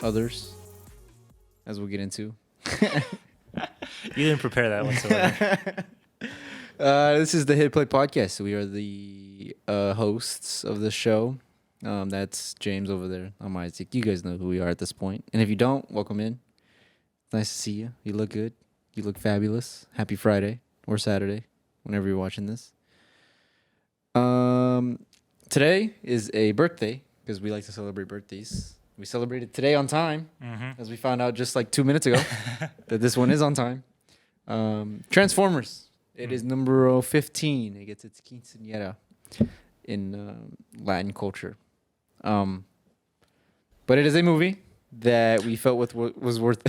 others, as we'll get into. You didn't prepare that whatsoever. This is the Hit Play Podcast. We are the hosts of the show. That's James over there. I'm Isaac. You guys know who we are at this point. And if you don't, welcome in. Nice to see you. You look good. You look fabulous. Happy Friday or Saturday, whenever you're watching this. Today is a birthday because we like to celebrate birthdays. We celebrated today on time, as we found out just like 2 minutes ago that this one is on time. Transformers. It is number 15. It gets its quinceañera in Latin culture. But it is a movie that we felt was worth.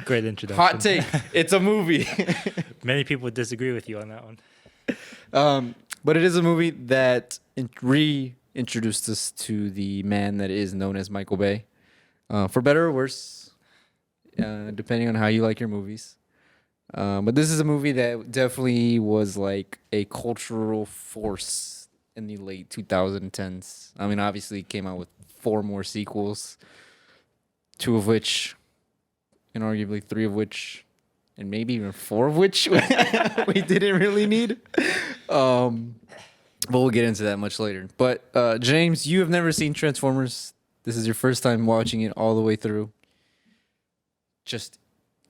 Great introduction. Hot take. It's a movie. Many people would disagree with you on that one. But it is a movie that reintroduced us to the man that is known as Michael Bay. For better or worse, depending on how you like your movies. But this is a movie that definitely was like a cultural force in the late 2010s. I mean, obviously it came out with 4 more sequels, 2 of which, and arguably 3 of which, and maybe even 4 of which we didn't really need. But we'll get into that much later. But James, you have never seen Transformers. This is your first time watching it all the way through. Just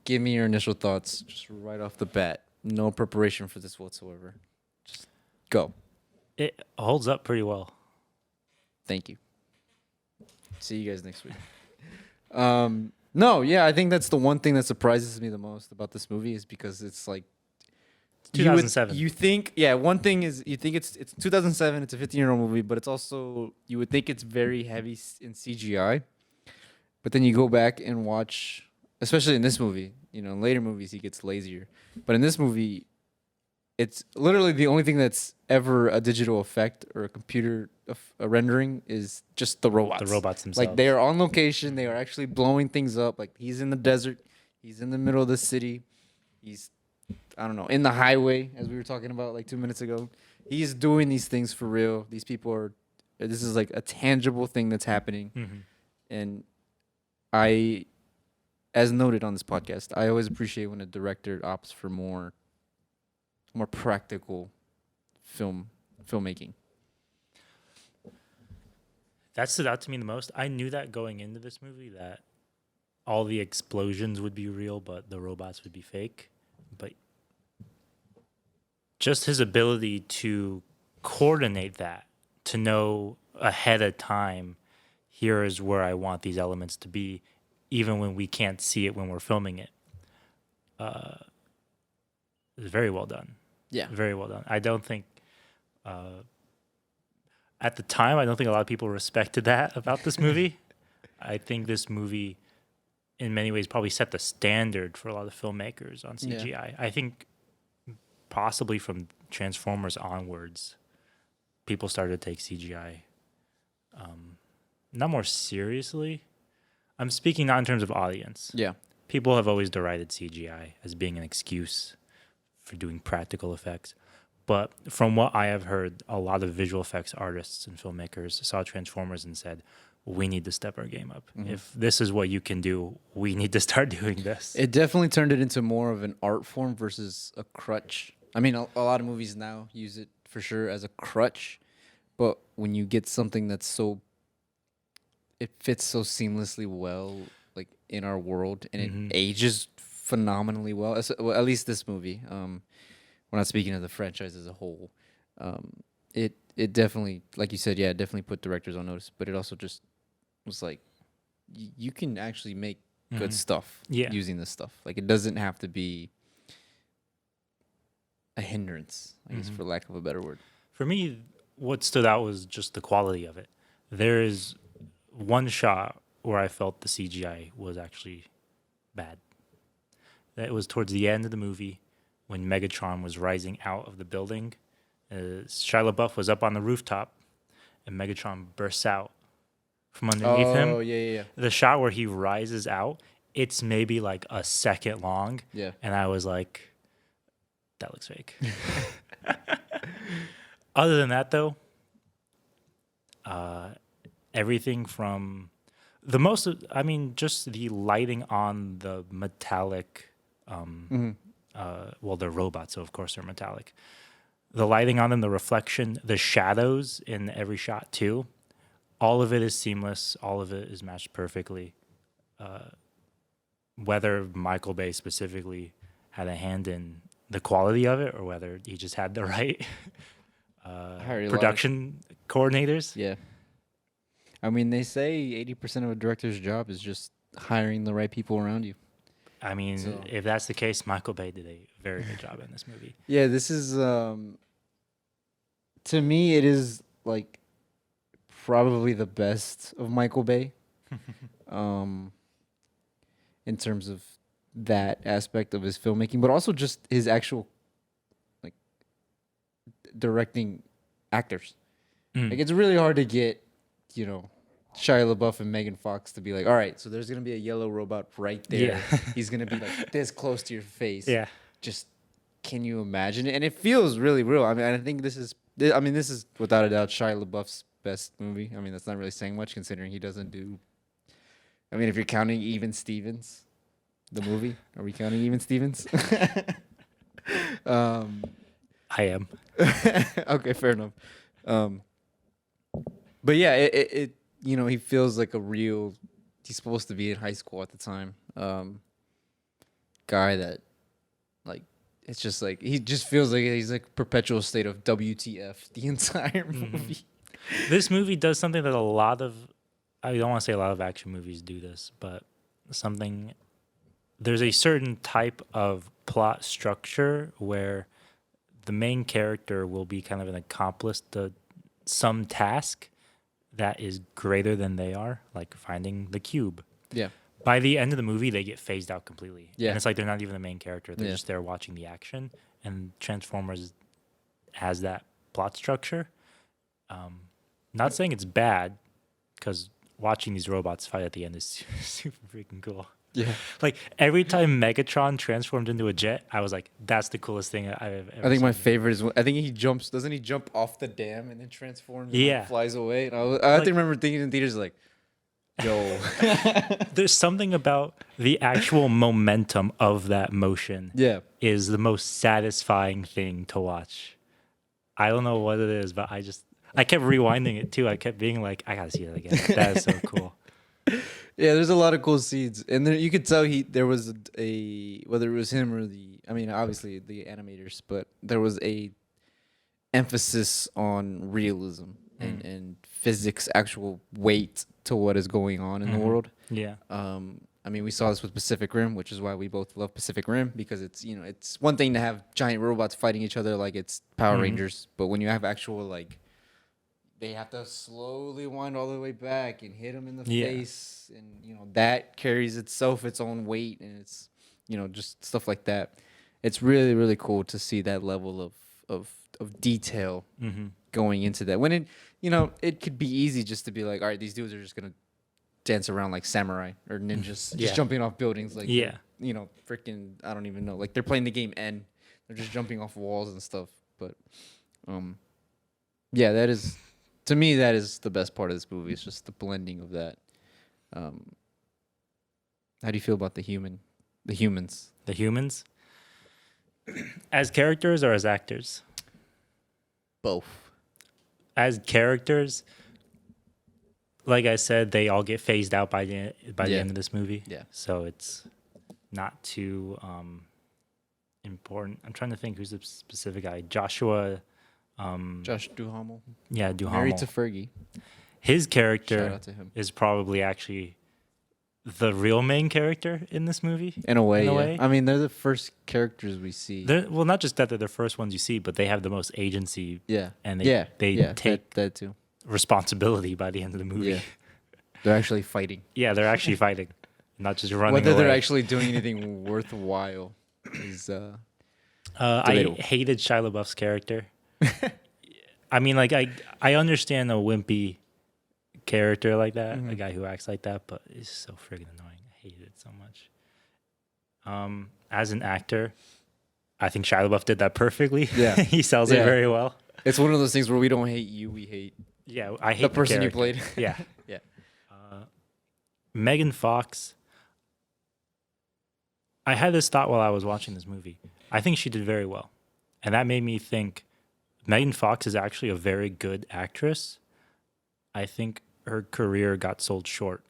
give me your initial thoughts, just right off the bat. No preparation for this whatsoever. Just go. It holds up pretty well. Thank you. See you guys next week. No, yeah, I think that's the one thing that surprises me the most about this movie is because it's like 2007. You think, yeah, one thing is you think it's 2007, it's a 15-year-old movie, but it's also, you would think it's very heavy in CGI. But then you go back and watch, especially in this movie, you know, in later movies he gets lazier. But in this movie, it's literally the only thing that's ever a digital effect or a computer a rendering is just the robots. The robots themselves. Like they are on location. They are actually blowing things up. Like he's in the desert. He's in the middle of the city. He's, I don't know, in the highway, as we were talking about like 2 minutes ago. He's doing these things for real. These people are, this is like a tangible thing that's happening. And I, as noted on this podcast, I always appreciate when a director opts for more practical filmmaking. That stood out to me the most. I knew that going into this movie that all the explosions would be real, but the robots would be fake. But just his ability to coordinate that, to know ahead of time, here is where I want these elements to be, even when we can't see it when we're filming it, is very well done. Yeah. Very well done. I don't think, at the time, I don't think a lot of people respected that about this movie. I think this movie, in many ways, probably set the standard for a lot of filmmakers on CGI. Yeah. I think possibly from Transformers onwards, people started to take CGI not more seriously. I'm speaking not in terms of audience. Yeah. People have always derided CGI as being an excuse for doing practical effects. But from what I have heard, a lot of visual effects artists and filmmakers saw Transformers and said, we need to step our game up. If this is what you can do, we need to start doing this. It definitely turned it into more of an art form versus a crutch. I mean, a lot of movies now use it for sure as a crutch. But when you get something that's so, it fits so seamlessly well, like in our world, and it ages phenomenally well. At least this movie. We're not speaking of the franchise as a whole. It definitely, like you said, yeah, it definitely put directors on notice. But it also just was like, you can actually make good stuff using this stuff. Like it doesn't have to be a hindrance, I guess, for lack of a better word. For me, what stood out was just the quality of it. There is one shot where I felt the CGI was actually bad. That was towards the end of the movie when Megatron was rising out of the building. Shia Labeouf was up on the rooftop, and Megatron bursts out from underneath him. Oh, yeah. The shot where he rises out, it's maybe like a second long. Yeah. And I was like, that looks fake. Other than that, though, everything from Just the lighting on the metallic. Well, they're robots, so of course they're metallic. The lighting on them, the reflection, the shadows in every shot too. All of it is seamless. All of it is matched perfectly. Whether Michael Bay specifically had a hand in the quality of it, or whether he just had the right production coordinators. Yeah. I mean, they say 80% of a director's job is just hiring the right people around you. I mean, if that's the case, Michael Bay did a very good job in this movie. Yeah, this is to me it is like probably the best of Michael Bay. In terms of that aspect of his filmmaking, but also just his actual like directing actors. Like it's really hard to get, Shia Labeouf and Megan Fox to be like, all right, so there's gonna be a yellow robot right there. Yeah. He's gonna be like this close to your face. Yeah. Just can you imagine it? And it feels really real. I mean, I think this is without a doubt Shia LaBeouf's best movie. I mean, that's not really saying much considering he doesn't do. I mean, if you're counting Even Stevens, the movie, are we counting Even Stevens? I am. Okay, fair enough. But yeah, it he feels like a real. He's supposed to be in high school at the time. Guy that, like, it's just like he just feels like he's like perpetual state of WTF the entire movie. This movie does something that I don't want to say a lot of action movies do this, but there's a certain type of plot structure where the main character will be kind of an accomplice to some task that is greater than they are, like finding the cube. Yeah. By the end of the movie, they get phased out completely. Yeah. And it's like they're not even the main character. They're just there watching the action. And Transformers has that plot structure. Not saying it's bad, because watching these robots fight at the end is super freaking cool. Yeah. Like every time Megatron transformed into a jet, I was like, that's the coolest thing I've ever seen. I think my favorite is I think he jumps. Doesn't he jump off the dam and then transforms? Yeah. And flies away. And I have to remember thinking in theaters like, yo. There's something about the actual momentum of that motion. Yeah. Is the most satisfying thing to watch. I don't know what it is, but I kept rewinding it too. I kept being like, I gotta see that again. That is so cool. Yeah, there's a lot of cool scenes, and then you could tell there was a whether it was him or obviously the animators, but there was a emphasis on realism and physics, actual weight to what is going on in the world. Yeah. We saw this with Pacific Rim, which is why we both love Pacific Rim, because it's it's one thing to have giant robots fighting each other like it's Power Rangers, but when you have actual like. They have to slowly wind all the way back and hit them in the face, and that carries its own weight, and it's just stuff like that. It's really really cool to see that level of detail going into that. When it could be easy just to be like, all right, these dudes are just gonna dance around like samurai or ninjas, just jumping off buildings like freaking I don't even know, like they're playing the game N, they're just jumping off walls and stuff. But that is. To me, that is the best part of this movie. It's just the blending of that. How do you feel about the humans? The humans? As characters or as actors? Both. As characters, like I said, they all get phased out by the end of this movie. Yeah. So it's not too important. I'm trying to think who's the specific guy. Josh Duhamel. Yeah, Duhamel. Married to Fergie. His character Shout out to him. is probably actually the real main character in this movie. In a way. I mean, they're the first characters we see. Well, not just that they're the first ones you see, but they have the most agency. Yeah. And they take that too. Responsibility by the end of the movie. Yeah. They're actually fighting. Yeah, they're actually fighting, not just running Whether away. they're actually doing anything worthwhile is I hated Shia LaBeouf's character. I mean, like I understand a wimpy character like that, a guy who acts like that, but it's so friggin' annoying. I hate it so much. As an actor, I think Shia LaBeouf did that perfectly. Yeah, he sells it very well. It's one of those things where we don't hate you, we hate I hate the person character. you played. Yeah, yeah. Megan Fox. I had this thought while I was watching this movie. I think she did very well. And that made me think Megan Fox is actually a very good actress. I think her career got sold short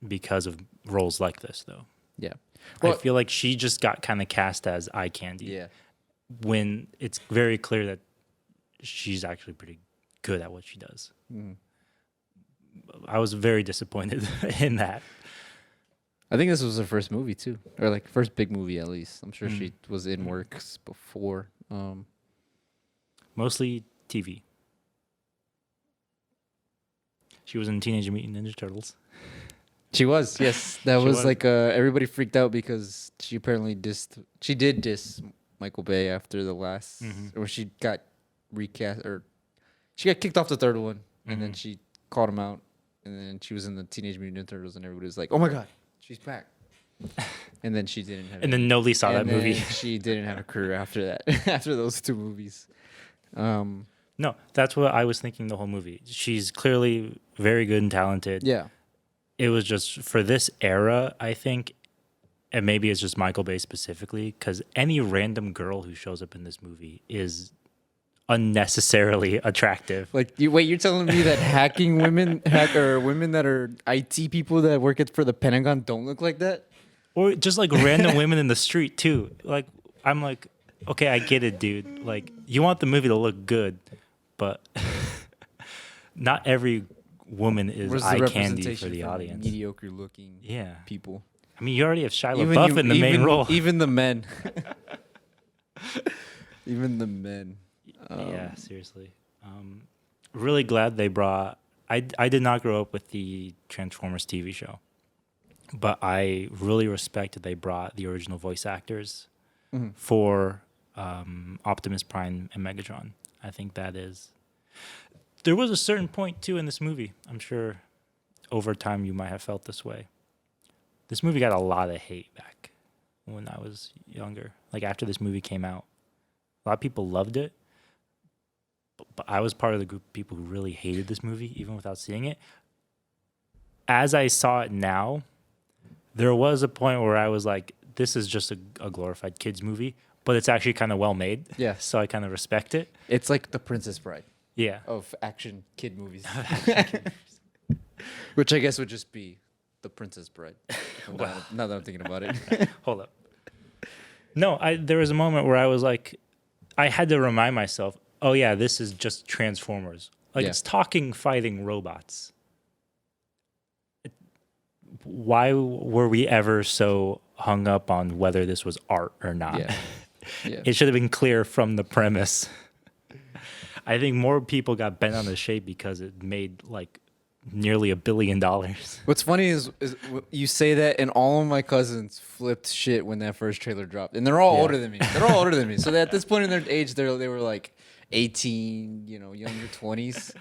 because of roles like this, though. Yeah. I feel like she just got kind of cast as eye candy. Yeah. When it's very clear that she's actually pretty good at what she does. Mm. I was very disappointed in that. I think this was her first movie too, or like first big movie at least. I'm sure she was in works before. Mostly TV. She was in Teenage Mutant Ninja Turtles. She was, yes. That She was was. like everybody freaked out because she apparently she did diss Michael Bay after the last, or she got recast, or she got kicked off the third one, and then she called him out, and then she was in the Teenage Mutant Ninja Turtles, and everybody was like, "Oh my god, she's back!" And then she didn't have. And then nobody saw that movie. She didn't have a career after that. After those two movies. No, that's what I was thinking the whole movie. She's clearly very good and talented. Yeah. It was just for this era, I think, and maybe it's just Michael Bay specifically, because any random girl who shows up in this movie is unnecessarily attractive. Like, you're telling me that women that are IT people that work for the Pentagon don't look like that? Or just like random women in the street too. Like, I'm like, okay, I get it, dude. Like, you want the movie to look good, but not every woman is Where's the eye candy representation for the audience. Mediocre looking people. people. I mean, you already have Shia LaBeouf in the main role. Even the men. Even the men. Yeah, seriously. Really glad they brought. I did not grow up with the Transformers TV show, but I really respect that they brought the original voice actors for Optimus Prime and Megatron. I think that is. There was a certain point too in this movie. I'm sure over time you might have felt this way. This movie got a lot of hate back when I was younger. Like after this movie came out, a lot of people loved it. But I was part of the group of people who really hated this movie, even without seeing it. As I saw it now, there was a point where I was like, this is just a glorified kids movie, but it's actually kind of well made. Yeah. So I kind of respect it. It's like the Princess Bride Yeah. of action kid movies. Which I guess would just be the Princess Bride. Now that I'm thinking about it. Hold up. No, there was a moment where I was like, I had to remind myself, oh yeah, this is just Transformers. Like it's talking, fighting robots. Why were we ever so hung up on whether this was art or not? Yeah. It should have been clear from the premise. I think more people got bent on the shape because it made like nearly $1 billion. What's funny is you say that, and all of my cousins flipped shit when that first trailer dropped, and they're all older than me. They're all older than me. So at this point in their age, they were like 18, younger 20s,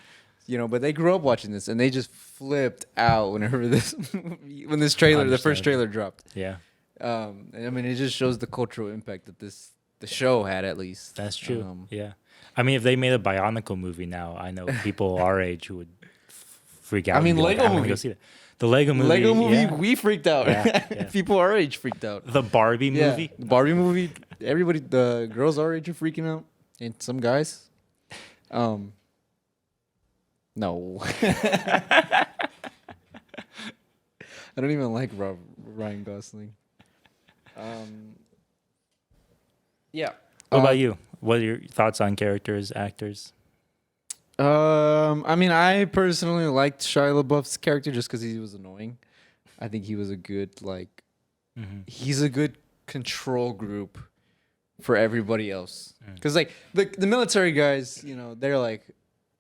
but they grew up watching this, and they just flipped out whenever when this trailer, the first trailer dropped. Yeah. And I mean, it just shows the cultural impact that the show had, at least. That's true. Yeah. I mean, if they made a Bionicle movie now, I know people our age who would freak out. I mean, Lego I'm gonna movie. go see that. The Lego movie. Lego movie, yeah. we freaked out. Yeah. People our age freaked out. The Barbie movie. The Barbie movie. Everybody, the girls our age are freaking out, and some guys. No. I don't even like Ryan Gosling. Yeah. What about you? What are your thoughts on characters, actors? I mean, I personally liked Shia LaBeouf's character just because he was annoying. I think he was a good he's a good control group for everybody else. Because like the military guys, they're like,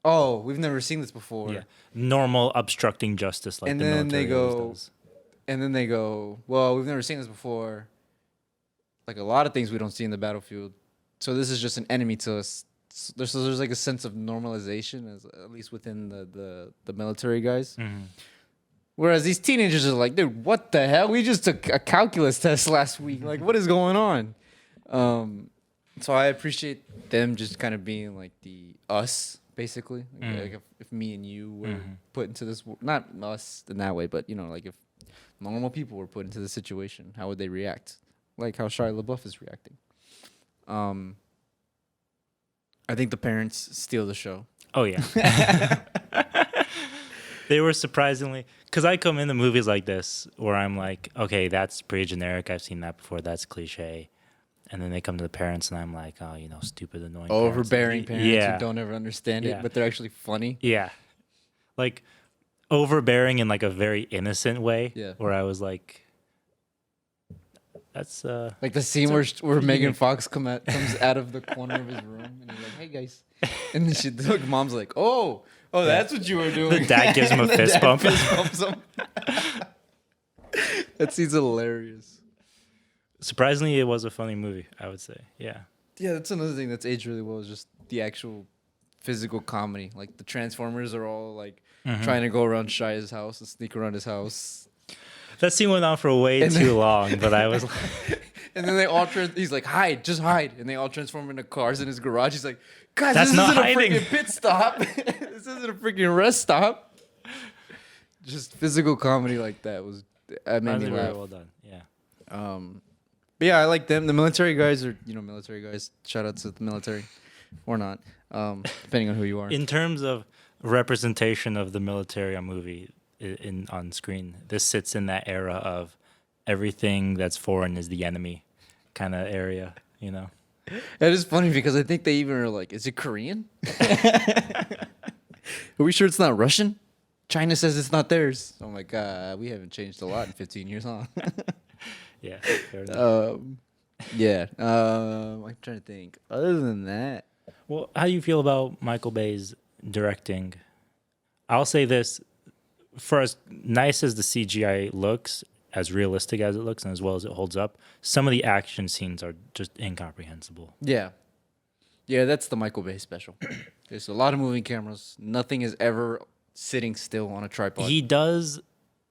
oh, we've never seen this before. Yeah, normal obstructing justice, like and the then military they go, always does. and then they go, well, we've never seen this before. Like a lot of things we don't see in the battlefield, so this is just an enemy to us. There's like a sense of normalization, at least within the military guys. Whereas these teenagers are like, dude, what the hell? We just took a calculus test last week. Like, what is going on? So I appreciate them just kind of being like the us, basically. Like if me and you were put into this, not us in that way, but like normal people were put into the situation, how would they react? Like how Shia LaBeouf is reacting. I think the parents steal the show. Oh yeah. They were surprisingly, because I come into movies like this where I'm like, okay, that's pretty generic. I've seen that before. That's cliche. And then they come to the parents, and I'm like, oh, stupid, annoying Overbearing parents yeah. who don't ever understand it, Yeah. but they're actually funny. Yeah. Like, overbearing in, like, a very innocent way. Yeah. Where I was like, that's... Like the scene where Megan Fox comes out of the corner of his room, and he's like, hey, guys. And then the mom's like, oh, that's what you were doing. The dad gives him a fist bump. Bumps him. That scene's hilarious. Surprisingly, it was a funny movie, I would say. Yeah. Yeah, that's another thing that's aged really well is just the actual physical comedy. Like the Transformers are all like trying to go around Shia's house and sneak around his house. That scene went on for way too long, but I was like... And then they all he's like, hide, just hide. And they all transform into cars in his garage. He's like, guys, That's this not isn't hiding. a freaking pit stop. This isn't a freaking rest stop. Just physical comedy like that made me very laugh. well done. Yeah. But yeah, I like them. The military guys are, military guys. Shout out to the military. Or not. Depending on who you are. In terms of representation of the military on movie on screen, this sits in that era of everything that's foreign is the enemy kind of area, That is funny because I think they even are like, is it Korean? Are we sure it's not Russian? China says it's not theirs. Oh my God, we haven't changed a lot in 15 years, huh? Yeah. Fair enough. Yeah. I'm trying to think. Other than that, Well, how do you feel about Michael Bay's directing? I'll say this. For as nice as the CGI looks, as realistic as it looks, and as well as it holds up, some of the action scenes are just incomprehensible. yeah, that's the Michael Bay special. There's a lot of moving cameras. Nothing is ever sitting still on a tripod. He does...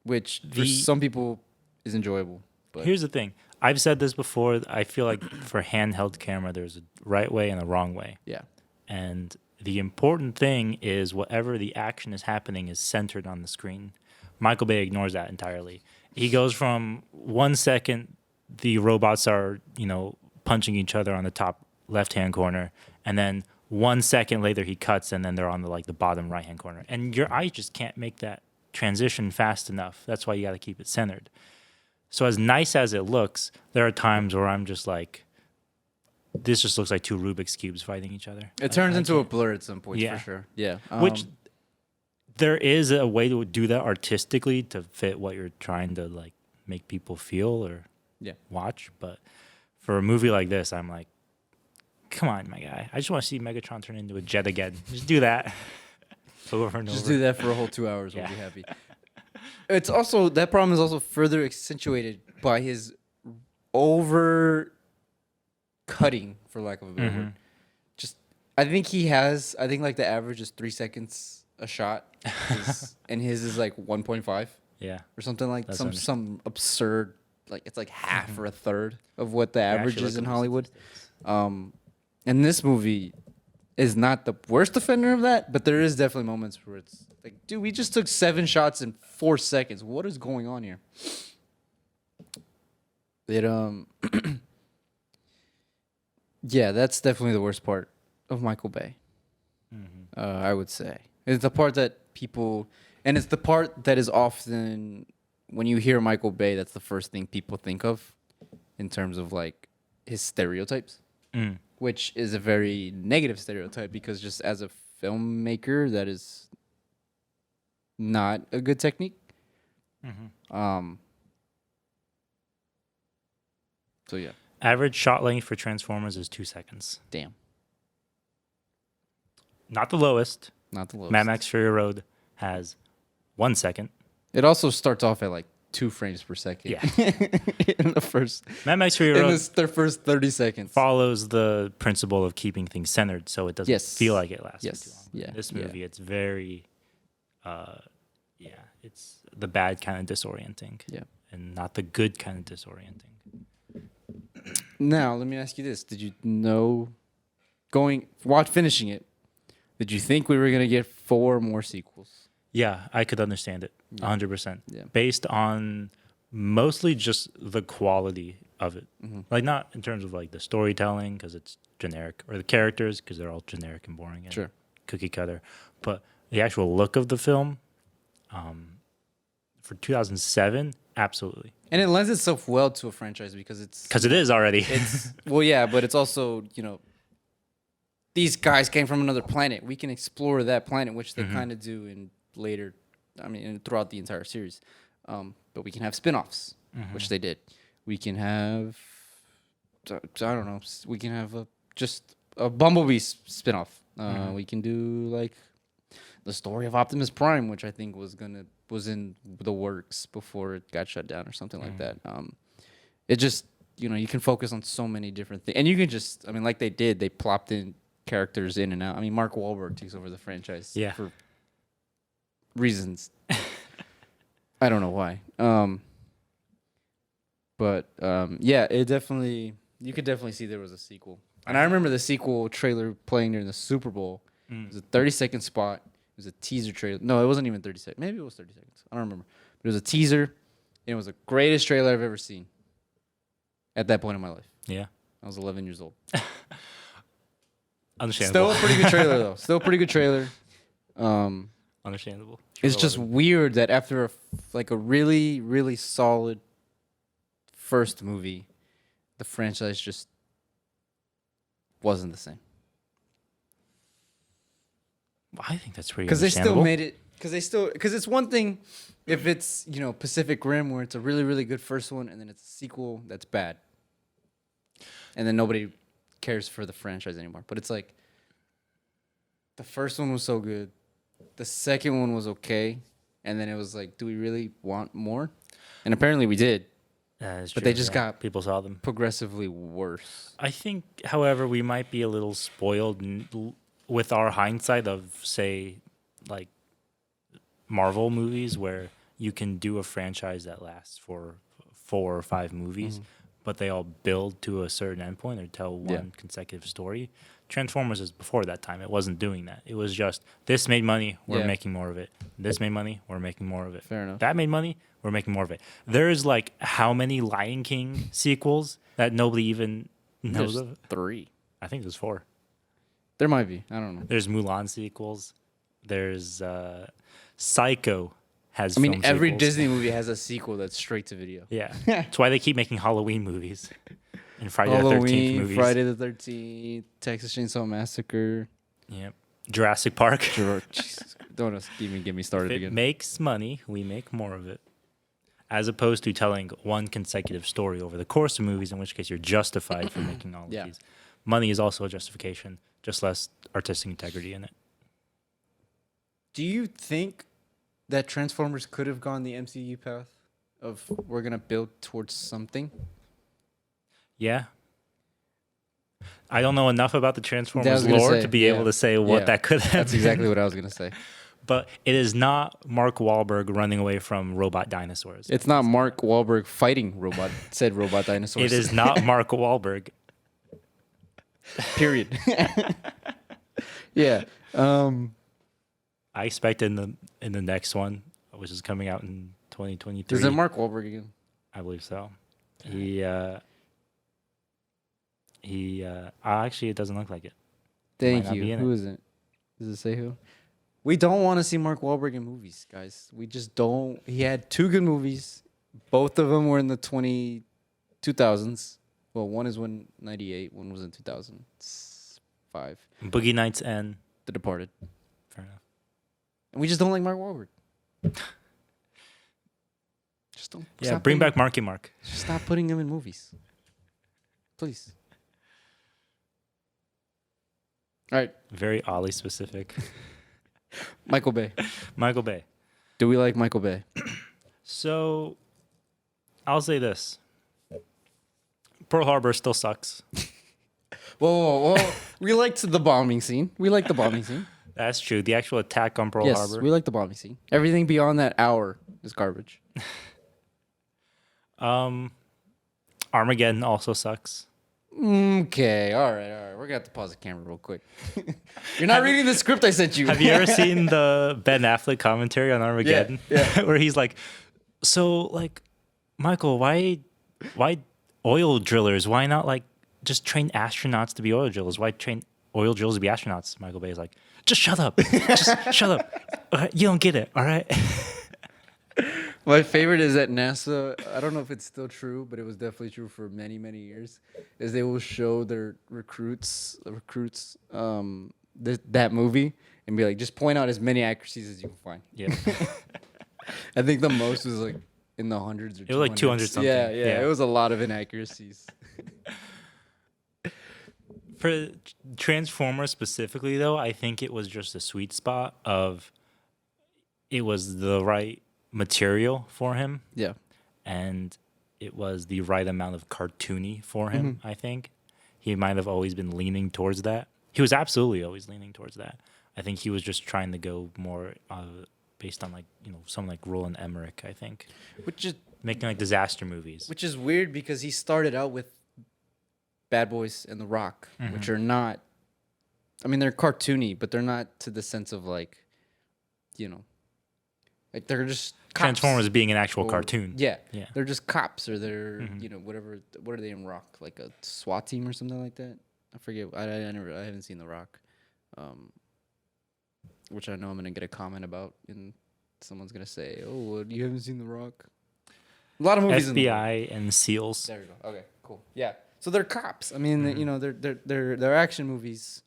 Which for some people is enjoyable. But Here's the thing. I've said this before. I feel like for handheld camera, there's a right way and a wrong way. yeah, And the important thing is whatever the action is happening is centered on the screen. Michael Bay ignores that entirely. He goes from 1 second, the robots are, punching each other on the top left-hand corner, and then 1 second later he cuts, and then they're on the bottom right-hand corner. And your eye just can't make that transition fast enough. That's why you got to keep it centered. So as nice as it looks, there are times where I'm just like, this just looks like two Rubik's Cubes fighting each other. it turns into a blur at some point for sure. Yeah, Which there is a way to do that artistically to fit what you're trying to make people feel or watch. But for a movie like this, I'm like, come on, my guy. I just want to see Megatron turn into a jet again. Just do that over and just over. do that for a whole 2 hours. We'll be happy. It's also that problem is also further accentuated by his over cutting, for lack of a better word. I think the average is 3 seconds a shot, and his is like 1.5. Yeah, or something like some absurd, like it's like half or a third of what the average is in Hollywood. And this movie is not the worst offender of that, but there is definitely moments where it's like, dude, we just took 7 shots in 4 seconds. What is going on here? Yeah, that's definitely the worst part of Michael Bay. I would say it's the part that people, and it's the part that is often when you hear Michael Bay, that's the first thing people think of in terms of like his stereotypes, which is a very negative stereotype because just as a filmmaker, that is not a good technique. So yeah. Average shot length for Transformers is 2 seconds. Damn. Not the lowest. Not the lowest. Mad Max Fury Road has 1 second. It also starts off at like 2 frames per second. Yeah. In the first. Mad Max Fury Road their first 30 seconds. follows the principle of keeping things centered, so it doesn't feel like it lasts too long. Yeah. This movie, it's very, it's the bad kind of disorienting. Yeah. And not the good kind of disorienting. Now, let me ask you this. Did you know, finishing it, did you think we were going to get 4 more sequels? Yeah, I could understand it 100%. Yeah. Based on Mostly just the quality of it. Mhm. Like, not in terms of like the storytelling, because it's generic, or the characters, because they're all generic and boring and Sure. cookie cutter, but the actual look of the film, for 2007, absolutely. And it lends itself well to a franchise because Because it is already. it's well, yeah, but it's also, these guys came from another planet. We can explore that planet, which they kind of do in later, throughout the entire series. But we can have spin-offs, which they did. We can have, I don't know, we can have just a Bumblebee spin-off. We can do like the story of Optimus Prime, which I think was in the works before it got shut down or something like that. It just, you can focus on so many different things, and you can just, like they did, they plopped in characters in and out. Mark Wahlberg takes over the franchise for reasons. I don't know why. It definitely, you could definitely see there was a sequel. And I remember the sequel trailer playing during the Super Bowl. It was a 30-second spot. It was a teaser trailer. No, it wasn't even 30 seconds. Maybe it was 30 seconds. I don't remember. But it was a teaser, and it was the greatest trailer I've ever seen at that point in my life. Yeah. I was 11 years old. Understandable. Still a pretty good trailer, though. Still a pretty good trailer. Understandable. It's just weird that after a really, really solid first movie, the franchise just wasn't the same. I think that's pretty Because they still understandable. made it. Because it's one thing if it's Pacific Rim where it's a really, really good first one and then it's a sequel that's bad, and then nobody cares for the franchise anymore. But it's like the first one was so good, the second one was okay, and then it was like, do we really want more? And apparently we did. But they just got people saw them progressively worse. I think, however, we might be a little spoiled with our hindsight of, say, like Marvel movies, where you can do a franchise that lasts for 4 or 5 movies, but they all build to a certain endpoint or tell one consecutive story. Transformers is before that time. It wasn't doing that. It was just, this made money, we're making more of it. This made money, we're making more of it. Fair enough. That made money, we're making more of it. There's like how many Lion King sequels that nobody even knows There's of? 3. I think there's 4. There might be. I don't know. There's Mulan sequels. There's Psycho has film every sequels. Disney movie has a sequel that's straight to video. Yeah. That's why they keep making Halloween movies. And Friday the 13th movies. Friday the 13th, Texas Chainsaw Massacre. Yep. Jurassic Park. Jesus, don't even get me started If it again. makes money, we make more of it. As opposed to telling one consecutive story over the course of movies, in which case you're justified for making all of these. Money is also a justification, just less artistic integrity in it. Do you think that Transformers could have gone the MCU path of we're going to build towards something? Yeah. I don't know enough about the Transformers lore to be able to say what that could have That's been. exactly what I was going to say. But it is not Mark Wahlberg running away from robot dinosaurs. It's not Mark Wahlberg fighting said robot dinosaurs. It is not Mark Wahlberg. Period. Yeah. I expect in the next one, which is coming out in 2023. Is it Mark Wahlberg again? I believe so. Actually, it doesn't look like it. Thank Might not be you. in Who it. is it? Does it say who? We don't want to see Mark Wahlberg in movies, guys. We just don't. He had 2 good movies. Both of them were in the 2000s. Well, one is when 98. One was in 2005. Boogie Nights and The Departed. fair enough. And we just don't like Mark Wahlberg. Just don't. Yeah, stop bring putting- back Marky Mark. Just stop putting him in movies. Please. All right. Very oddly specific. Michael Bay. Michael Bay. Do we like Michael Bay? So, I'll say this. Pearl Harbor still sucks. Whoa. We liked the bombing scene. That's true. The actual attack on Pearl Yes, Harbor. we like the bombing scene. Everything beyond that hour is garbage. Armageddon also sucks. Okay, all right. We're going to have to pause the camera real quick. You're not reading the script I sent you. Have you ever seen the Ben Affleck commentary on Armageddon? Yeah. Where he's like, so, like, Michael, why oil drillers? Why not like just train astronauts to be oil drillers? Why train oil drillers to be astronauts? Michael Bay is like, just shut up, just shut up. All right, you don't get it, all right? My favorite is at NASA. I don't know if it's still true, but it was definitely true for many, many years. Is they will show their recruits, that movie and be like, just point out as many accuracies as you can find. Yeah, I think the most was like in the hundreds or it was like 200 something. Yeah, it was a lot of inaccuracies. For Transformers specifically, though, I think it was just a sweet spot of it was the right material for him. Yeah. And it was the right amount of cartoony for him, I think. He might have always been leaning towards that. He was absolutely always leaning towards that. I think he was just trying to go more based on, like, you know, someone like Roland Emmerich, I think. Which is making, like, disaster movies. Which is weird because he started out with Bad Boys and The Rock, which are not... I mean, they're cartoony, but they're not to the sense of, like, you know... Like, they're just cops. Transformers being an actual cartoon. Yeah. They're just cops, or they're, Mm-hmm. you know, whatever. What are they in Rock? Like a SWAT team or something like that? I forget. I haven't seen The Rock. Which I know I'm going to get a comment about, and someone's going to say, oh, well, you haven't seen The Rock? A lot of movies FBI and SEALs. There you go. Okay, cool. Yeah. So they're cops. I mean, you know, they're action movies,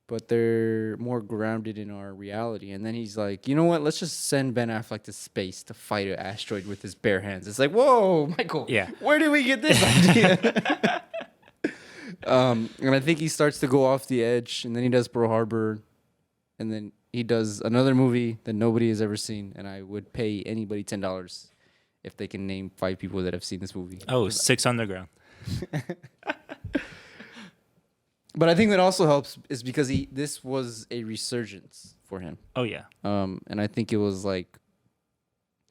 but they're more grounded in our reality. And then he's like, you know what? Let's just send Ben Affleck to space to fight an asteroid with his bare hands. It's like, whoa, Michael. Yeah. Where did we get this idea? And I think he starts to go off the edge, and then he does Pearl Harbor, and then he does another movie that nobody has ever seen, and I would pay anybody $10 if they can name 5 people that have seen this movie. Oh, Six Underground. But I think that also helps is because this was a resurgence for him. Oh, yeah. And I think it was like,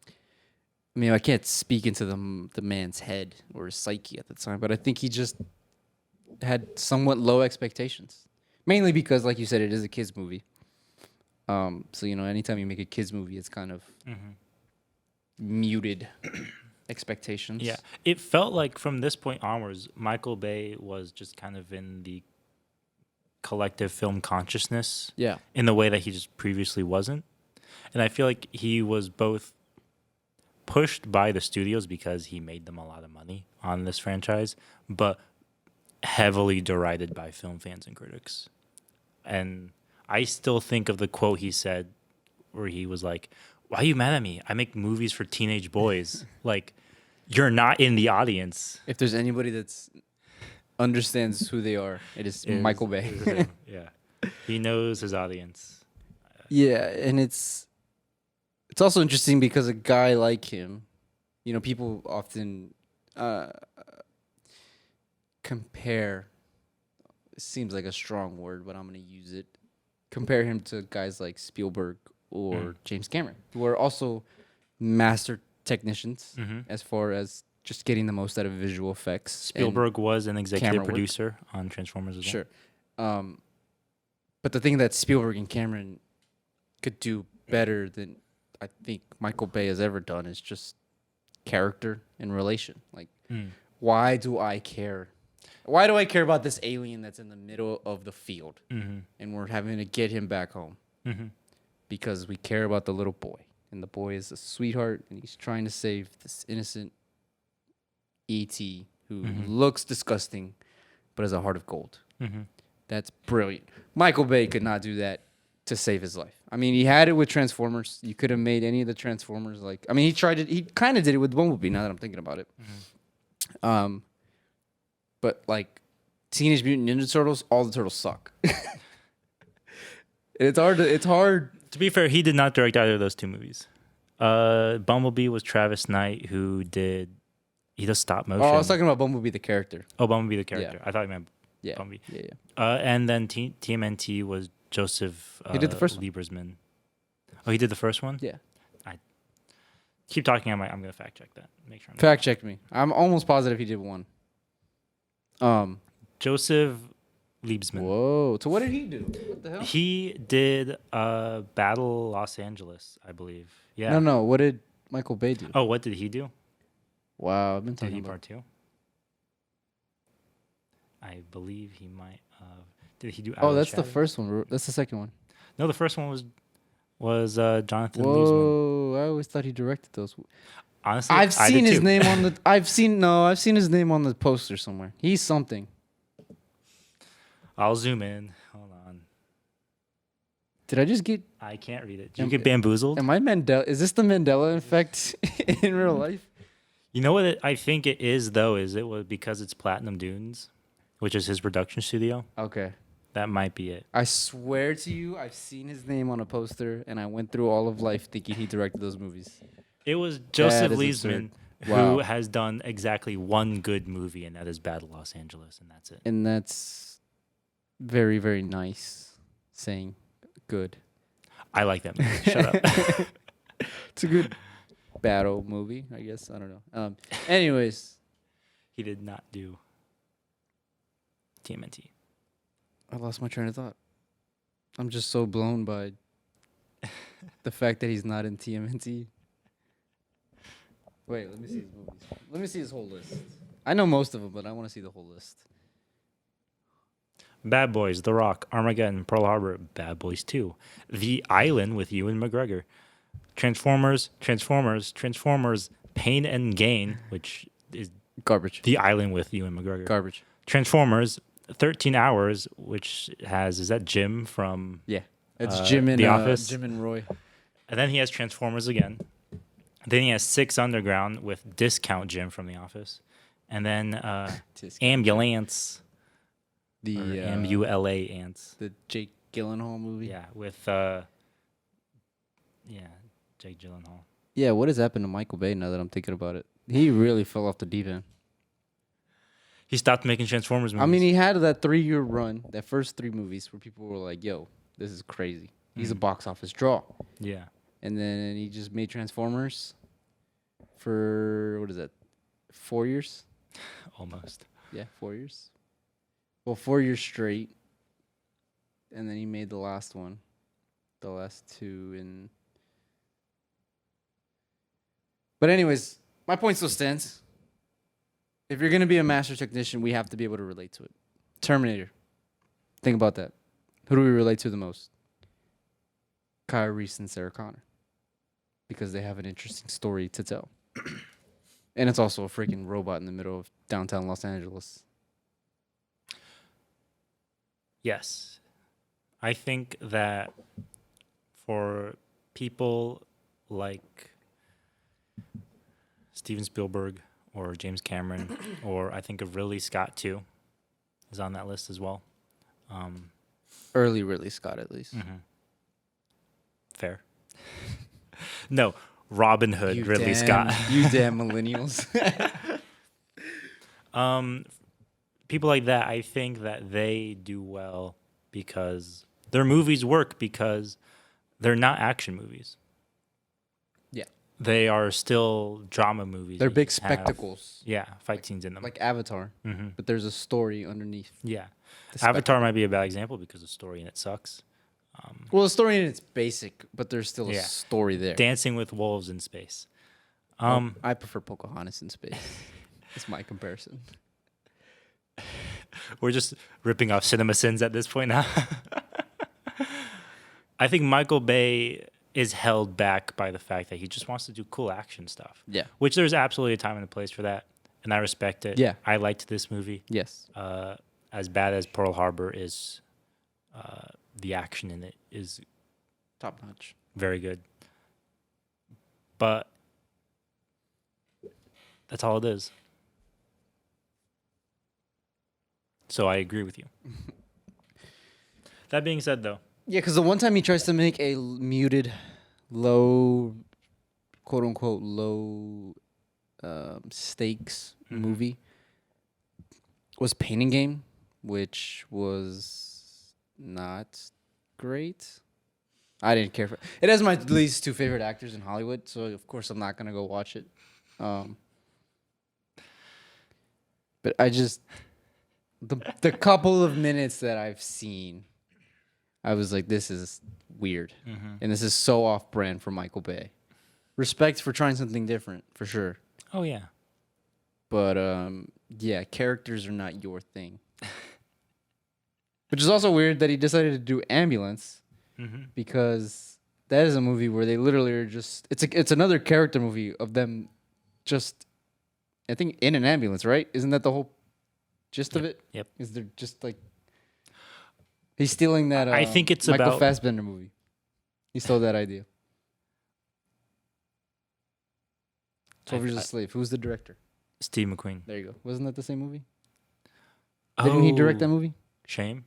I mean, I can't speak into the man's head or his psyche at the time, but I think he just had somewhat low expectations. Mainly because, like you said, it is a kids movie. So, you know, anytime you make a kids movie, it's kind of muted expectations. Yeah. It felt like from this point onwards, Michael Bay was just kind of in the collective film consciousness. Yeah. In the way that he just previously wasn't. And I feel like he was both pushed by the studios because he made them a lot of money on this franchise, but heavily derided by film fans and critics. And I still think of the quote he said where he was like, why are you mad at me? I make movies for teenage boys. Like, you're not in the audience. If there's anybody that's understands who they are, it is Michael Bay. Yeah. He knows his audience. Yeah, and it's also interesting because a guy like him, you know, people often compare, it seems like a strong word, but I'm going to use it, compare him to guys like Spielberg or James Cameron, who are also master technicians as far as just getting the most out of visual effects. Spielberg was an executive work. producer on Transformers as well. Sure. But the thing that Spielberg and Cameron could do better than I think Michael Bay has ever done is just character and relation. Like, why do I care? Why do I care about this alien that's in the middle of the field and we're having to get him back home? Because we care about the little boy. And the boy is a sweetheart and he's trying to save this innocent E.T. who looks disgusting but has a heart of gold. That's brilliant. Michael Bay could not do that to save his life. I mean, he had it with Transformers. You could have made any of the Transformers like... I mean, he tried it. He kind of did it with Bumblebee, now that I'm thinking about it. But, like, Teenage Mutant Ninja Turtles, all the turtles suck. It's hard... To be fair, he did not direct either of those 2 movies. Bumblebee was Travis Knight, who did... He does stop motion. Oh, I was talking about Bumblebee the character. Oh, Bumblebee the character. Yeah. I thought you meant Yeah. Bumblebee. Yeah. And then TMNT was Joseph He did the first one. Liebersman. Oh, he did the first one? Yeah. Keep talking. I'm going to fact check that. Make sure. Fact check me. I'm almost positive he did one. Joseph Liebsman. Whoa. So what did he do? What the hell? He did Battle Los Angeles, I believe. Yeah. No. What did Michael Bay do? Oh, what did he do? Wow, I've been Did talking he about. part 2? I believe he might have. Did he do? Out Oh, of that's the Shadows? first one. That's the second one. No, the first one was Jonathan Liebsman. Whoa, I always thought he directed those. Honestly, I've I seen did his too. name on the. I've seen his name on the poster somewhere. He's something. I'll zoom in. Hold on. Did I just get? I can't read it. Did you Am- get bamboozled? Am I Mandela? Is this the Mandela effect in real life? You know what I think it is though? Is it was because it's Platinum Dunes, which is his production studio. Okay. That might be it. I swear to you, I've seen his name on a poster, and I went through all of life thinking he directed those movies. It was Joseph is Liebsman absurd. who Wow. has done exactly one good movie, and that is Battle Los Angeles, and that's it. And that's very, very nice saying good. I like that movie. Shut up. It's a good battle movie, I guess. I don't know. Anyways, He did not do TMNT. I lost my train of thought. I'm just so blown by the fact that he's not in TMNT. Wait, let me see his movies. Let me see his whole list. I know most of them, but I want to see the whole list. Bad Boys, The Rock, Armageddon, Pearl Harbor, Bad Boys 2, The Island with Ewan McGregor, Transformers, Pain and Gain, which is Garbage. The Island with Ewan McGregor. Garbage. Transformers, 13 Hours, which is that Jim from... Yeah. It's Jim and The Office? Jim and Roy. And then he has Transformers again. Then he has Six Underground with Discount Jim from The Office. And then Ambulance, The M-U-L-A Ants. the Jake Gyllenhaal movie. Yeah, with Jake Gyllenhaal. Yeah, what has happened to Michael Bay now that I'm thinking about it? He really fell off the deep end. He stopped making Transformers movies. I mean, he had that 3-year run, that first 3 movies where people were like, yo, this is crazy. He's a box office draw. Yeah. And then he just made Transformers for, what is that, 4 years? Almost. Yeah, 4 years. Well, 4 years straight. And then he made the last one. The last 2 in... But anyways, my point still stands. If you're going to be a master technician, we have to be able to relate to it. Terminator. Think about that. Who do we relate to the most? Kyle Reese and Sarah Connor. Because they have an interesting story to tell. And it's also a freaking robot in the middle of downtown Los Angeles. Yes. I think that for people like Steven Spielberg or James Cameron, or I think of Ridley Scott too, is on that list as well. Early Ridley Scott, at least. Fair. No, Robin Hood, Ridley Scott. You damn millennials. People like that, I think that they do well because their movies work because they're not action movies. Yeah. They are still drama movies. They're that big you can have- spectacles. Yeah, fight scenes in them. Like Avatar. But there's a story underneath. Yeah. the Avatar might be a bad example because the story in it sucks. Well, the story in it's basic, but there's still a Yeah. story there. Dancing with Wolves in Space. I prefer Pocahontas in space. That's my comparison. We're just ripping off cinema sins at this point now. I think Michael Bay is held back by the fact that he just wants to do cool action stuff. Yeah. Which there's absolutely a time and a place for that. And I respect it. Yeah. I liked this movie. Yes. As bad as Pearl Harbor is, the action in it is Top notch. very good. But that's all it is. So I agree with you. That being said, though, Yeah, because the one time he tries to make a muted, low, quote unquote, low stakes movie was Pain and Game, which was not great. I didn't care for it. It has my least 2 favorite actors in Hollywood, so of course I'm not gonna go watch it. But I just the couple of minutes that I've seen, I was like, this is weird. And this is so off brand for Michael Bay. Respect for trying something different, for sure. oh yeah, But yeah, characters are not your thing. Which is also weird that he decided to do Ambulance because that is a movie where they literally are just it's another character movie of them just I think in an ambulance, right? Isn't that the whole gist of it? Yep. Is there just like he's stealing that I think it's Michael about Fassbender movie. He stole that idea. 12 Years a Slave. Who's the director? Steve McQueen. There you go. Wasn't that the same movie? Didn't he direct that movie? Shame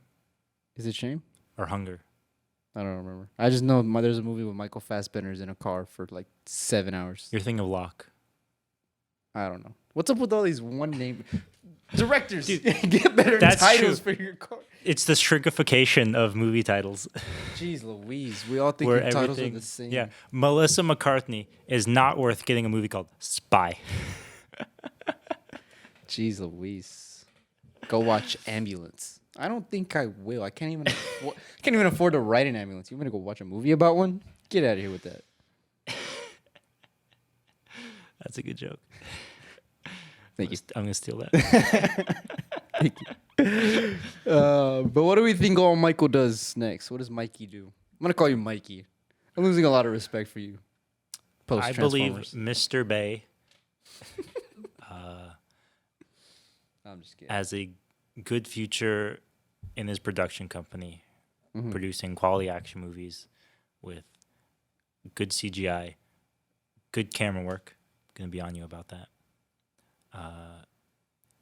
Is it Shame? or Hunger? I don't remember. I just know there's a movie with Michael Fassbender's in a car for like 7 hours. You're thinking of Locke. I don't know. What's up with all these one name directors? Dude, get better that's titles true. for your car. It's the shrinkification of movie titles. Jeez Louise. We all think Where the titles are everything- the same. Yeah. Melissa McCarthy is not worth getting a movie called Spy. Jeez Louise. Go watch Ambulance. I don't think I will. I can't even afford to write an ambulance. You want to go watch a movie about one? Get out of here with that. That's a good joke. Thank you. I'm going to steal that. Thank you. But what do we think all Michael does next? What does Mikey do? I'm going to call you Mikey. I'm losing a lot of respect for you. I believe Post-Transformers. Mr. Bay I'm just kidding. has a good future in his production company, producing quality action movies with good CGI, good camera work. Going to be on you about that.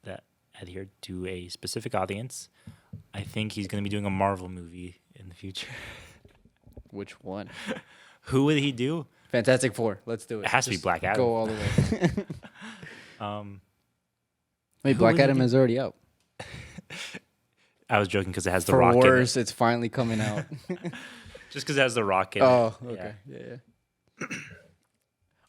That adhered to a specific audience. I think he's going to be doing a Marvel movie in the future. Which one? Who would he do? Fantastic Four. Let's do it. It has to be Just Black Adam. Go all the way. Wait, Who Black would he Adam do? is already out. I was joking because it has the For Rock in it. worse, it's finally coming out. Just because it has the Rock in Oh, it. okay. Yeah.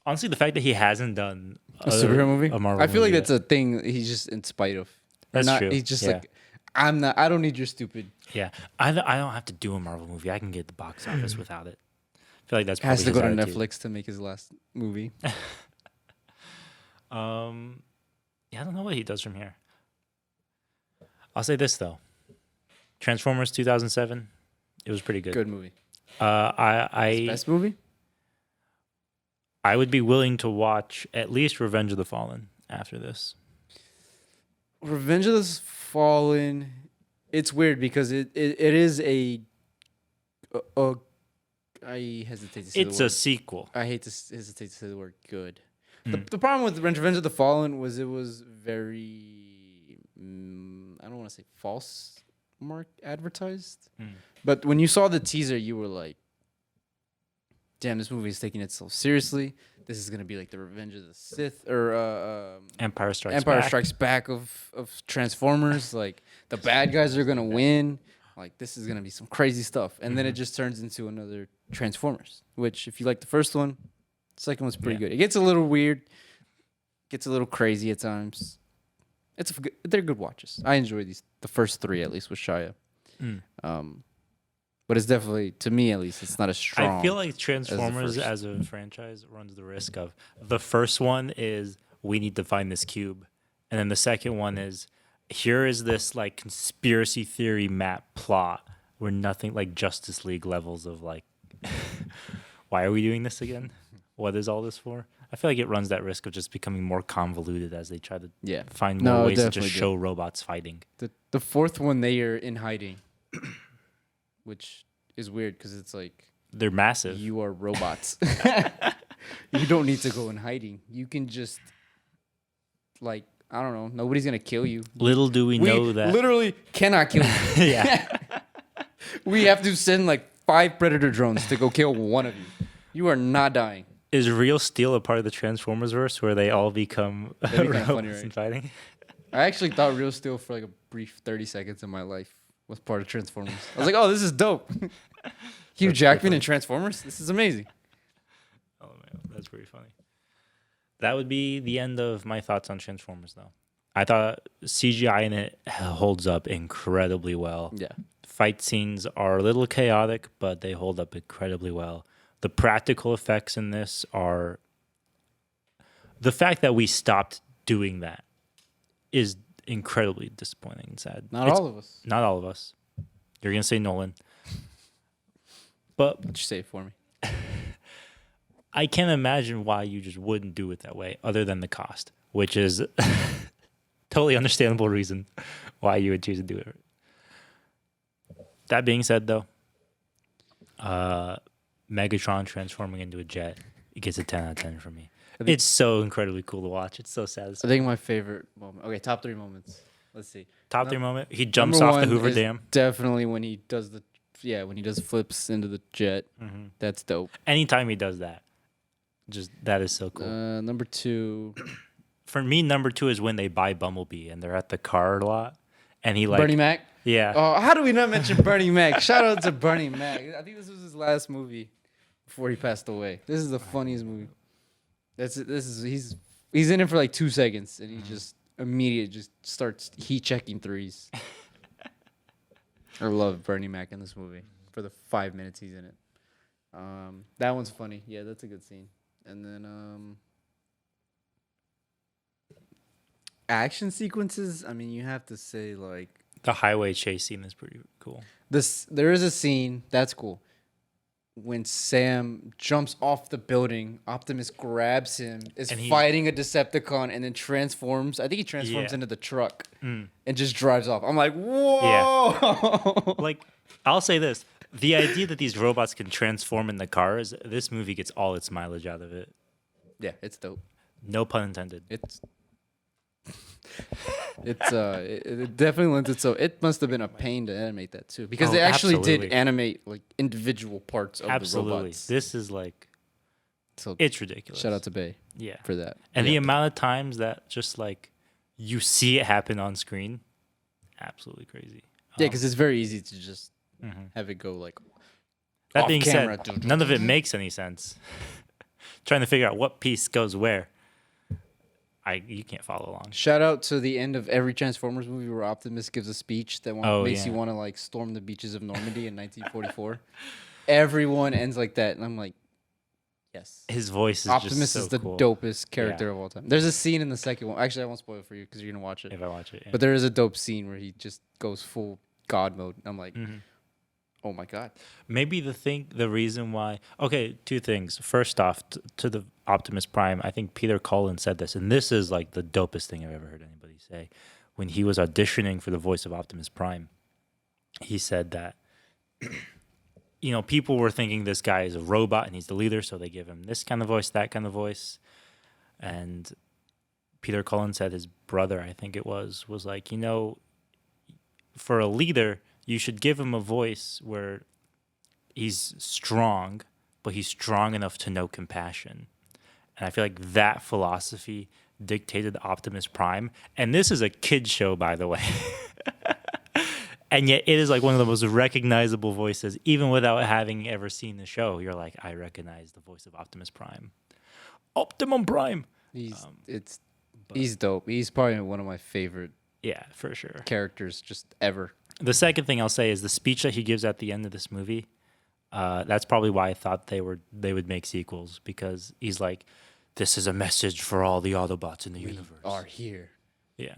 Honestly, the fact that he hasn't done A superhero movie? a Marvel I feel like movie that's a thing he's just in spite of. That's true. He's just Yeah. like, I don't need your stupid. Yeah, I don't have to do a Marvel movie. I can get the box office without it. I feel like that's probably Has to go to his attitude. Netflix to make his last movie. Yeah, I don't know what he does from here. I'll say this though, Transformers 2007, it was pretty good. Good movie. I Best movie? I would be willing to watch at least Revenge of the Fallen after this. Revenge of the Fallen. It's weird because it is a I hesitate to say It's the a word. sequel. I hate to hesitate to say the word good. The problem with Revenge of the Fallen was it was very I don't want to say false mark advertised, but when you saw the teaser, you were like, "Damn, this movie is taking itself seriously. This is gonna be like the Revenge of the Sith or Empire Strikes Empire Back. Strikes Back of Transformers. Like the bad guys are gonna win. Like this is gonna be some crazy stuff." And then it just turns into another Transformers. Which, if you like the first one, the second one's pretty good. It gets a little weird, gets a little crazy at times. They're good watches. I enjoy the first three at least with Shia. But it's definitely, to me at least, it's not as strong. I feel like Transformers first. as a franchise runs the risk of the first one is we need to find this cube, and then the second one is here is this like conspiracy theory map plot where nothing like Justice League levels of like why are we doing this again? What is all this for? I feel like it runs that risk of just becoming more convoluted as they try to find more ways to definitely just show robots fighting. The fourth one, they are in hiding, which is weird because it's like They're massive. you are robots. You don't need to go in hiding. You can just like I don't know. Nobody's gonna kill you. Little do we know that. literally cannot kill you. Yeah. We have to send like 5 Predator drones to go kill one of you. You are not dying. Is Real Steel a part of the Transformers verse where they all become That'd be kinda robots funny, right? and fighting? I actually thought Real Steel for like a brief 30 seconds in my life was part of Transformers. I was like, oh, this is dope. Hugh Jackman in Transformers? This is amazing. Oh man, that's pretty funny. That would be the end of my thoughts on Transformers, though. I thought CGI in it holds up incredibly well. Yeah. Fight scenes are a little chaotic, but they hold up incredibly well. The practical effects in this are the fact that we stopped doing that is incredibly disappointing and sad. Not It's- all of us. Not all of us. You're gonna say Nolan, but Why don't you say it for me? I can't imagine why you just wouldn't do it that way, other than the cost, which is totally understandable reason why you would choose to do it. That being said, though, Megatron transforming into a jet, it gets a 10 out of 10 from me. It's so incredibly cool to watch. It's so I satisfying. think my favorite moment. Okay, top 3 moments. Let's see. Top 3 moment. He jumps Number off the one Hoover is Dam. Definitely when he does flips into the jet. Mm-hmm. That's dope. Anytime he does that, just that is so cool. Number 2, For me, number 2 is when they buy Bumblebee and they're at the car lot, and he like Bernie Mac. yeah. Oh, how do we not mention Bernie Mac? Shout out to Bernie Mac. I think this was his last movie before he passed away. This is the funniest movie. He's in it for like 2 seconds and he just immediately just starts heat checking threes. I love Bernie Mac in this movie for the 5 minutes he's in it. That one's funny. Yeah, that's a good scene. And then action sequences. I mean, you have to say like The highway chase scene is pretty cool. there is a scene that's cool when Sam jumps off the building. Optimus grabs him, is And he- fighting a Decepticon, and then transforms. I think he transforms Yeah. into the truck Mm. and just drives off. I'm like, whoa! Like, I'll say this: the idea that these robots can transform into cars, this movie gets all its mileage out of it. Yeah, it's dope. No pun intended. It definitely lends itself. It must have been a pain to animate that too, because Oh, they actually absolutely. did animate like individual parts of the Absolutely, robots. this is like So it's ridiculous. shout out to Bay yeah, for that. and Yeah. the amount of times that just like you see it happen on screen, absolutely crazy. Yeah, because it's very easy to just Mhm. have it go like. That off being camera. said, none of it makes any sense. Trying to figure out what piece goes where, you can't follow along. Shout out to the end of every Transformers movie where Optimus gives a speech that makes you yeah. want to like storm the beaches of Normandy in 1944. Everyone ends like that, and I'm like, yes. His voice is Optimus just so is the cool. dopest character of all time. There's a scene in the second one. Actually, I won't spoil it for you because you're gonna watch it. If I watch it, yeah. But there is a dope scene where he just goes full God mode. I'm like, Mhm. oh my god. Maybe the reason why. Okay, 2 things. First off, to the Optimus Prime, I think Peter Cullen said this, and this is like the dopest thing I've ever heard anybody say. When he was auditioning for the voice of Optimus Prime, he said that, people were thinking this guy is a robot and he's the leader, so they give him this kind of voice, that kind of voice. And Peter Cullen said his brother, I think it was like, for a leader, you should give him a voice where he's strong, but he's strong enough to know compassion. And I feel like that philosophy dictated Optimus Prime. And this is a kid's show, by the way. And yet it is like one of the most recognizable voices, even without having ever seen the show. You're like, I recognize the voice of Optimus Prime. Optimum Prime. He's dope. He's probably one of my favorite Yeah, for sure. characters just ever. The second thing I'll say is the speech that he gives at the end of this movie. That's probably why I thought they would make sequels, because he's like, "This is a message for all the Autobots in the universe." Are here. Yeah,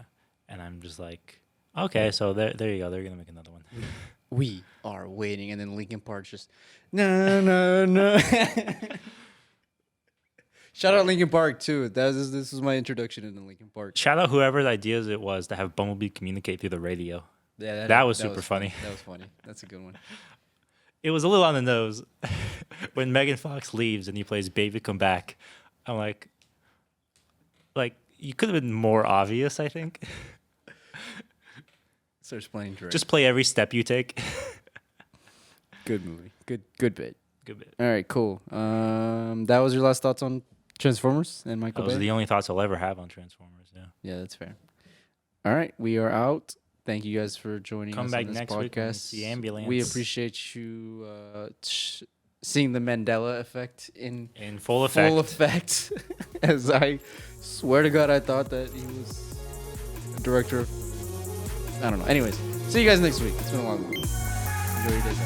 and I'm just like, okay, so there you go. They're gonna make another one. We are waiting, and then Linkin Park's just no. Shout out Linkin Park too. This was my introduction into Linkin Park. Shout out whoever's ideas it was to have Bumblebee communicate through the radio. Yeah, That was super funny. That was funny. That's a good one. It was a little on the nose when Megan Fox leaves and he plays "Baby Come Back." I'm like you could have been more obvious. I think Starts playing Drake. just play every step you take. good movie. Good bit. Good bit. All right, cool. That was your last thoughts on Transformers and Michael Those are Bay? the only thoughts I'll ever have on Transformers. Yeah. Yeah, that's fair. All right, we are out. Thank you guys for joining Come us back on this next week when it's podcast. the ambulance. We appreciate you seeing the Mandela effect in In full effect. full effect. As I swear to God, I thought that he was a director of. I don't know. Anyways, see you guys next week. It's been a long week. Enjoy your day.